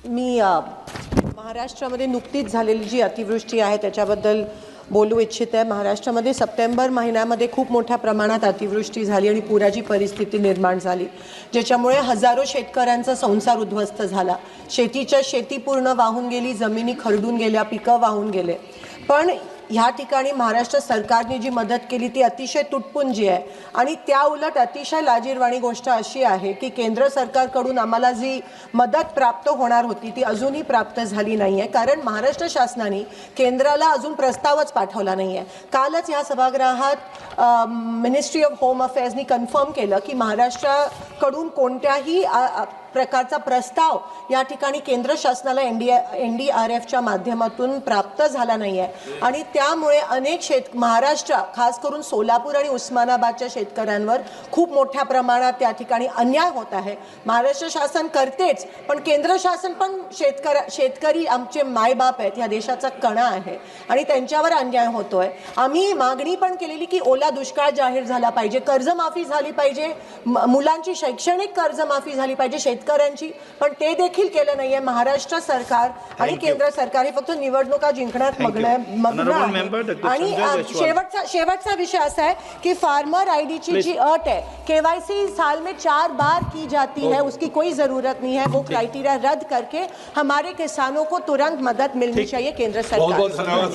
मी महाराष्ट्रामध्ये नुकतीच झालेली जी अतिवृष्टी आहे त्याच्याबद्दल बोलू इच्छित आहे। महाराष्ट्रामध्ये सप्टेंबर महिन्यामध्ये खूप मोठ्या प्रमाणात अतिवृष्टी झाली आणि पुराची परिस्थिती निर्माण झाली, ज्याच्यामुळे हजारो शेतकऱ्यांचा संसार उद्ध्वस्त झाला। शेती पूर्ण वाहून गेली, जमिनी खरडून गेल्या, पिकं वाहून गेले। पण ह्या ठिकाणी महाराष्ट्र सरकारने जी मदत केली ती अतिशय तुटपुंजी आहे आणि त्या उलट अतिशय लाजिरवाणी गोष्ट अशी आहे की केंद्र सरकारकडून आम्हाला जी मदत प्राप्त होणार होती ती अजूनही प्राप्त झाली नाही आहे, कारण महाराष्ट्र शासनाने केंद्राला अजून प्रस्तावच पाठवला नाही आहे। कालच ह्या सभागृहात मिनिस्ट्री ऑफ होम अफेअर्सनी कन्फर्म केलं की महाराष्ट्राकडून कोणत्याही प्रकारचा प्रस्ताव या ठिकाणी केंद्र शासनाला NDRFच्या माध्यमातून प्राप्त झाला नाही आहे आणि त्यामुळे अनेक महाराष्ट्र खास करून सोलापूर आणि उस्मानाबादच्या शेतकऱ्यांवर खूप मोठ्या प्रमाणात त्या ठिकाणी अन्याय होत आहे। महाराष्ट्र शासन करतेच, पण केंद्र शासन पण शेतकरी आमचे मायबाप आहेत, या देशाचा कणा आहे आणि त्यांच्यावर अन्याय होतोय। आम्ही मागणी पण केलेली की ओला दुष्काळ जाहीर झाला पाहिजे, कर्जमाफी झाली पाहिजे, मुलांची शैक्षणिक कर्जमाफी झाली पाहिजे शेतकऱ्यांची, पण ते देखील केलं नाहीये। महाराष्ट्र सरकार आणि केंद्र सरकार हे फक्त निवडणुका जिंकण्यात मग्न आहे। आणि शेवटचा विषय असा है कि फार्मर आईडी की जी अट है KYC साल में 4 बार की जाती है, उसकी कोई जरूरत नहीं है। वो क्राइटेरिया रद्द करके हमारे किसानों को तुरंत मदद मिलनी चाहिए केंद्र सरकार।